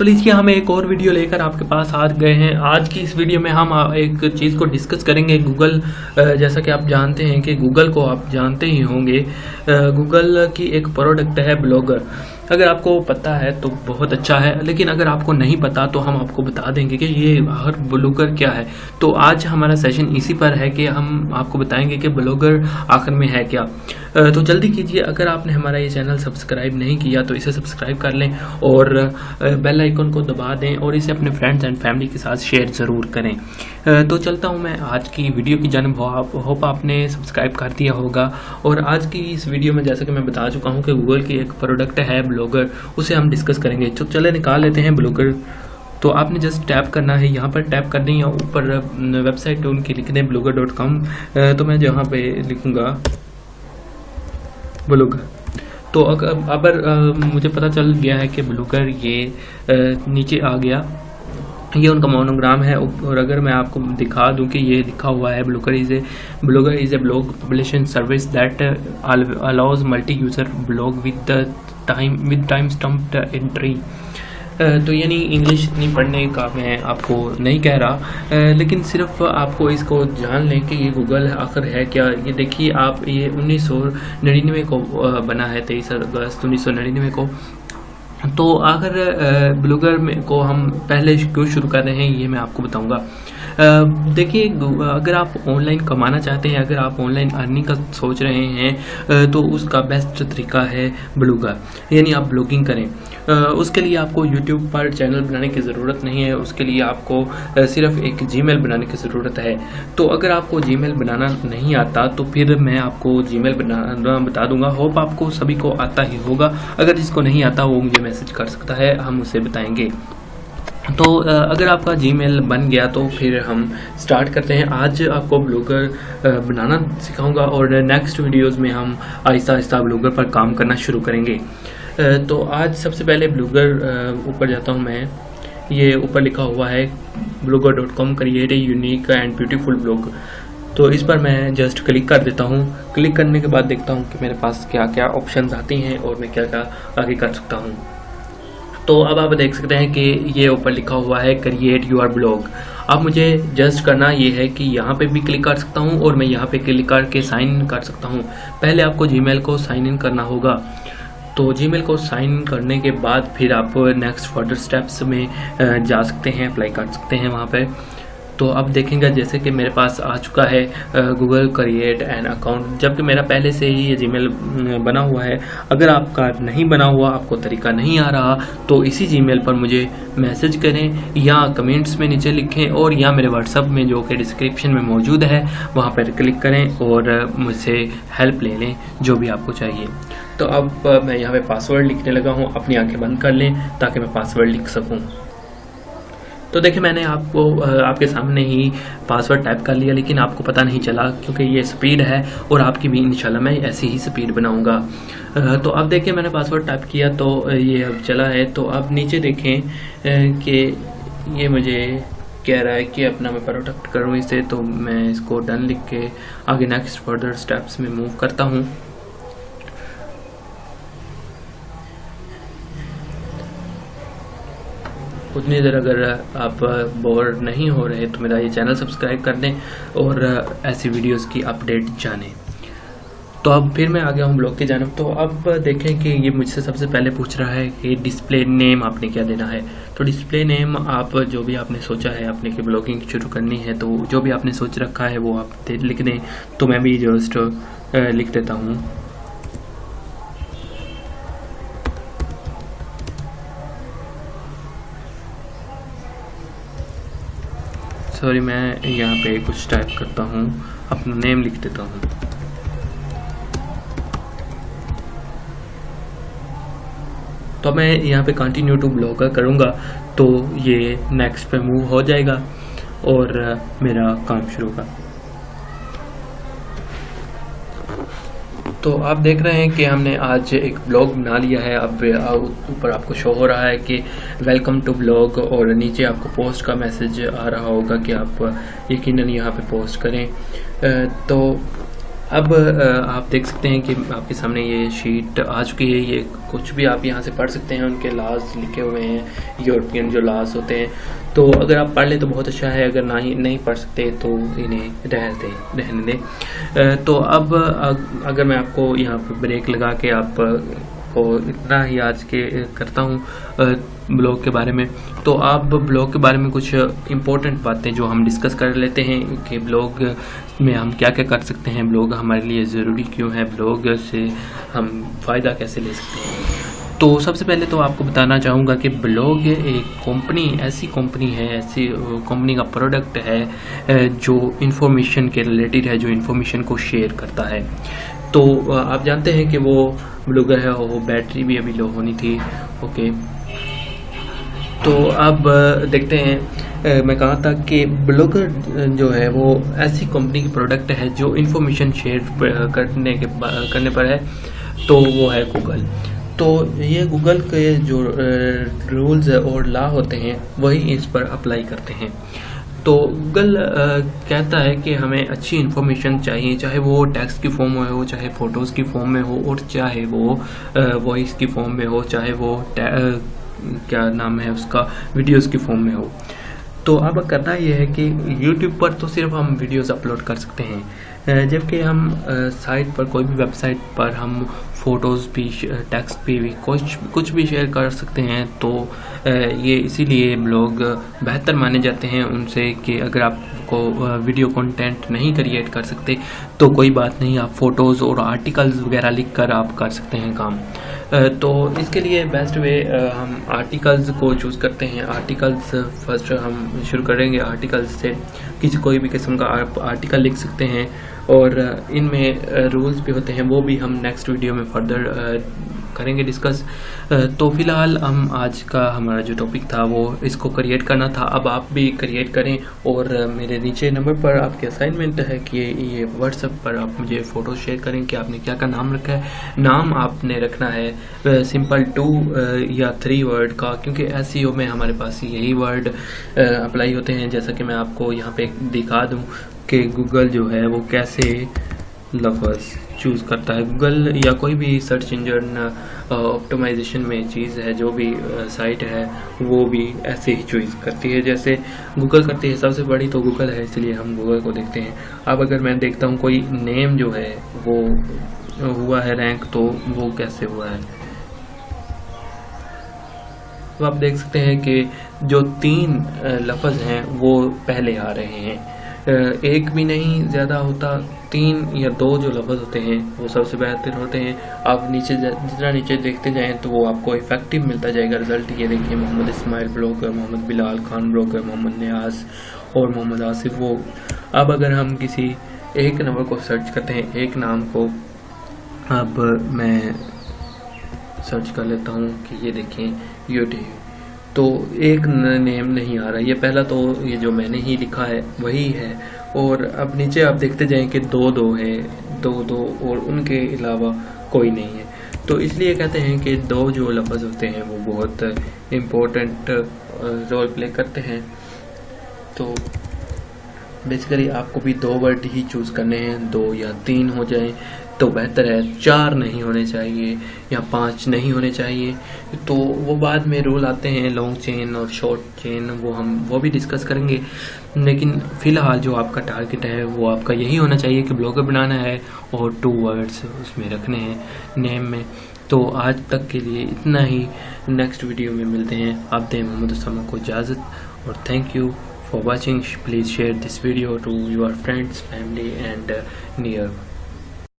तो लीजिए हम एक और वीडियो लेकर आपके पास आ गए हैं। आज की इस वीडियो में हम एक चीज़ को डिस्कस करेंगे। गूगल, जैसा कि आप जानते हैं कि गूगल को आप जानते ही होंगे। गूगल की एक प्रोडक्ट है ब्लॉगर। अगर आपको पता है तो बहुत अच्छा है, लेकिन अगर आपको नहीं पता तो हम आपको बता देंगे कि ये हर ब्लॉगर क्या है। तो आज हमारा सेशन इसी पर है कि हम आपको बताएंगे कि ब्लॉगर आखिर में है क्या। तो जल्दी कीजिए, अगर आपने हमारा ये चैनल सब्सक्राइब नहीं किया तो इसे सब्सक्राइब कर लें और बेल आइकन को दबा दें और इसे अपने फ्रेंड्स एंड फैमिली के साथ शेयर ज़रूर करें। तो चलता हूँ मैं आज की वीडियो की जानिब। होप आपने सब्सक्राइब कर दिया होगा। और आज की इस वीडियो में जैसा कि मैं बता चुका हूँ कि गूगल की एक प्रोडक्ट है ब्लॉगर, उसे हम डिस्कस करेंगे। तो चले निकाल लेते हैं ब्लॉगर। तो आपने जस्ट टैप करना है, यहाँ पर टैप कर दें या ऊपर वेबसाइट उनकी लिख दें blogger.com। तो मैं जहाँ पे लिखूँगा ब्लॉगर, तो अगर मुझे पता चल गया है कि ब्लॉगर ये नीचे आ गया, ये उनका मोनोग्राम है। और अगर मैं आपको दिखा दूं कि ये लिखा हुआ है blogger is a blog publishing service that allows multi user blog with time stumped entry. तो यानी इंग्लिश इतनी पढ़ने का मैं आपको नहीं कह रहा, लेकिन सिर्फ आपको इसको जान लें कि ये गूगल आखिर है क्या। ये देखिए आप, ये 1999 को बना है, 23 अगस्त 1999 को। तो अगर ब्लॉगर में को हम पहले क्यों शुरू कर रहे हैं ये मैं आपको बताऊंगा। देखिए, अगर आप ऑनलाइन कमाना चाहते हैं, अगर आप ऑनलाइन अर्निंग का सोच रहे हैं, तो उसका बेस्ट तरीका है ब्लॉगर, यानी आप ब्लॉगिंग करें। उसके लिए आपको यूट्यूब पर चैनल बनाने की ज़रूरत नहीं है, उसके लिए आपको सिर्फ एक जीमेल बनाने की ज़रूरत है। तो अगर आपको जीमेल बनाना नहीं आता तो फिर मैं आपको जीमेल बनाना बता दूंगा। होप आपको सभी को आता ही होगा। अगर जिसको नहीं आता वो मुझे मैसेज कर सकता है, हम उसे बताएंगे। तो अगर आपका जीमेल बन गया तो फिर हम स्टार्ट करते हैं। आज आपको ब्लॉगर बनाना सिखाऊंगा और नेक्स्ट वीडियोस में हम आहिस्ता आहिस्ता ब्लॉगर पर काम करना शुरू करेंगे। तो आज सबसे पहले ब्लॉगर ऊपर जाता हूं मैं। ये ऊपर लिखा हुआ है blogger.com create a unique and beautiful blog. तो इस पर मैं जस्ट क्लिक कर देता हूं। क्लिक करने के बाद देखता हूं कि मेरे पास क्या क्या ऑप्शंस आती हैं और मैं क्या क्या आगे कर सकता हूं। तो अब आप देख सकते हैं कि ये ऊपर लिखा हुआ है क्रिएट योर ब्लॉग। अब मुझे जस्ट करना ये है कि यहाँ पे भी क्लिक कर सकता हूँ और मैं यहाँ पे क्लिक करके साइन इन कर सकता हूँ। पहले आपको जीमेल को साइन इन करना होगा। तो जीमेल को साइन इन करने के बाद फिर आप नेक्स्ट फर्दर स्टेप्स में जा सकते हैं, अप्लाई कर सकते हैं वहाँ पे। तो अब देखेंगे जैसे कि मेरे पास आ चुका है गूगल क्रिएट एन अकाउंट, जबकि मेरा पहले से ही ये जीमेल बना हुआ है। अगर आपका नहीं बना हुआ, आपको तरीका नहीं आ रहा, तो इसी जीमेल पर मुझे मैसेज करें या कमेंट्स में नीचे लिखें और या मेरे व्हाट्सअप में जो कि डिस्क्रिप्शन में मौजूद है वहाँ पर क्लिक करें और मुझसे हेल्प ले लें जो भी आपको चाहिए। तो अब मैं यहाँ पे पासवर्ड लिखने लगा हूँ। अपनी आंखें बंद कर लें ताकि मैं पासवर्ड लिख सकूँ। तो देखिए, मैंने आपको आपके सामने ही पासवर्ड टाइप कर लिया, लेकिन आपको पता नहीं चला क्योंकि ये स्पीड है और आपकी भी इंशाल्लाह मैं ऐसी ही स्पीड बनाऊंगा। तो अब देखिए, मैंने पासवर्ड टाइप किया तो ये अब चला है। तो अब नीचे देखें कि ये मुझे कह रहा है कि अपना मैं प्रोटेक्ट करूँ इसे। तो मैं इसको डन लिख के आगे नेक्स्ट फर्दर स्टेप्स में मूव करता हूँ। उतनी देर अगर आप बोर नहीं हो रहे तो मेरा ये चैनल सब्सक्राइब कर दें और ऐसी वीडियोस की अपडेट जानें। तो अब फिर मैं आ गया हूँ ब्लॉग की जानिब। तो अब देखें कि ये मुझसे सबसे पहले पूछ रहा है कि डिस्प्ले नेम आपने क्या देना है। तो डिस्प्ले नेम आप जो भी आपने सोचा है अपने की ब्लॉगिंग शुरू करनी है, तो जो भी आपने सोच रखा है वो आप लिख दें। तो मैं भी जस्ट लिख देता हूँ सॉरी, मैं यहाँ पे कुछ टाइप करता हूँ, अपना नेम लिख देता हूँ। तो मैं यहाँ पे कंटिन्यू टू ब्लॉगर करूँगा तो ये नेक्स्ट पे मूव हो जाएगा और मेरा काम शुरू होगा। तो आप देख रहे हैं कि हमने आज एक ब्लॉग बना लिया है। अब ऊपर आपको शो हो रहा है कि वेलकम टू ब्लॉग और नीचे आपको पोस्ट का मैसेज आ रहा होगा कि आप यकीनन यहाँ पे पोस्ट करें। तो अब आप देख सकते हैं कि आपके सामने ये शीट आ चुकी है। ये कुछ भी आप यहाँ से पढ़ सकते हैं, उनके लॉज लिखे हुए हैं, यूरोपियन जो लॉज होते हैं। तो अगर आप पढ़ लें तो बहुत अच्छा है, अगर नहीं पढ़ सकते तो इन्हें रहने दें। तो अब अगर मैं आपको यहाँ पर ब्रेक लगा के आप को इतना ही आज के करता हूँ ब्लॉग के बारे में। तो आप ब्लॉग के बारे में कुछ इम्पोर्टेंट बातें जो हम डिस्कस कर लेते हैं कि ब्लॉग में हम क्या क्या कर सकते हैं, ब्लॉग हमारे लिए ज़रूरी क्यों है, ब्लॉग से हम फ़ायदा कैसे ले सकते हैं। तो सबसे पहले तो आपको बताना चाहूँगा कि ब्लॉग एक ऐसी कंपनी का प्रोडक्ट है जो इन्फॉर्मेशन के रिलेटेड है, जो इन्फॉर्मेशन को शेयर करता है। तो आप जानते हैं कि वो ब्लॉगर है, वो बैटरी भी अभी लो होनी थी। ओके, तो अब देखते हैं मैं कहा था कि ब्लॉगर जो है वो ऐसी कंपनी की प्रोडक्ट है जो इन्फॉर्मेशन शेयर करने पर है, तो वो है गूगल। तो ये गूगल के जो रूल्स और लॉ होते हैं वही इस पर अप्लाई करते हैं। तो गूगल कहता है कि हमें अच्छी इन्फॉर्मेशन चाहिए, चाहे वो टेक्स्ट की फॉर्म में हो, चाहे फ़ोटोज़ की फॉर्म में हो, और चाहे वो वॉइस की फॉर्म में हो, चाहे वो क्या नाम है उसका वीडियोस की फॉर्म में हो। तो अब करना ये है कि YouTube पर तो सिर्फ हम वीडियोस अपलोड कर सकते हैं, जबकि हम साइट पर कोई भी वेबसाइट पर हम फ़ोटोज़ भी, टेक्स्ट भी कुछ भी शेयर कर सकते हैं। तो ये इसीलिए ब्लॉग बेहतर माने जाते हैं उनसे कि अगर आपको वीडियो कंटेंट नहीं क्रिएट कर सकते तो कोई बात नहीं, आप फ़ोटोज़ और आर्टिकल्स वगैरह लिख कर आप कर सकते हैं काम। तो इसके लिए बेस्ट वे हम आर्टिकल्स को चूज़ करते हैं। आर्टिकल्स फर्स्ट हम शुरू करेंगे आर्टिकल्स से। कोई भी किस्म का आप आर्टिकल लिख सकते हैं, और इनमें रूल्स भी होते हैं, वो भी हम नेक्स्ट वीडियो में फर्दर करेंगे डिस्कस। तो फिलहाल हम आज का हमारा जो टॉपिक था वो इसको क्रिएट करना था। अब आप भी क्रिएट करें, और मेरे नीचे नंबर पर आपके असाइनमेंट है कि ये व्हाट्सएप पर आप मुझे फ़ोटो शेयर करें कि आपने क्या नाम रखा है। नाम आपने रखना है सिंपल 2 या 3 वर्ड का, क्योंकि SEO में हमारे पास यही वर्ड अप्लाई होते हैं। जैसा कि मैं आपको यहाँ पे दिखा दूँ कि गूगल जो है वो कैसे लफ्ज़ चूज़ करता है। गूगल या कोई भी सर्च इंजन ऑप्टिमाइजेशन में चीज़ है, जो भी साइट है वो भी ऐसे ही चूज़ करती है जैसे गूगल करती है। सबसे बड़ी तो गूगल है, इसलिए हम गूगल को देखते हैं। अब अगर मैं देखता हूँ कोई नेम जो है वो हुआ है रैंक, तो वो कैसे हुआ है, तो आप देख सकते हैं कि जो 3 लफ्ज़ हैं वो पहले आ रहे हैं। एक भी नहीं ज़्यादा होता, 3 या 2 जो लफ्ज़ होते हैं वो सबसे बेहतर होते हैं। आप जितना नीचे देखते जाएं तो वो आपको इफेक्टिव मिलता जाएगा रिजल्ट। ये देखिए, मोहम्मद इस्माइल ब्लॉगर, मोहम्मद बिलाल खान ब्लॉगर, मोहम्मद नियाज और मोहम्मद आसिफ वो। अब अगर हम किसी एक नंबर को सर्च करते हैं, एक नाम को, अब मैं सर्च कर लेता हूँ कि ये देखें यूट्यूब, तो एक नेम नहीं आ रहा। ये पहला तो ये जो मैंने ही लिखा है वही है, और अब नीचे आप देखते जाएं कि 2 है, 2 और उनके अलावा कोई नहीं है। तो इसलिए कहते हैं कि 2 जो लफ्ज़ होते हैं वो बहुत इम्पोर्टेंट रोल प्ले करते हैं। तो बेसिकली आपको भी 2 वर्ड ही चूज़ करने हैं, 2 या 3 हो जाएं तो बेहतर है, 4 नहीं होने चाहिए या 5 नहीं होने चाहिए। तो वो बाद में रूल आते हैं लॉन्ग चेन और शॉर्ट चेन, वो भी डिस्कस करेंगे। लेकिन फ़िलहाल जो आपका टारगेट है वो आपका यही होना चाहिए कि ब्लॉगर बनाना है और 2 वर्ड्स उसमें रखने हैं नेम में। तो आज तक के लिए इतना ही, नेक्स्ट वीडियो में मिलते हैं। आप दें मोहम्मद उस्मा को इजाज़त, और thank you for watching. Please share this video to your friends, family and near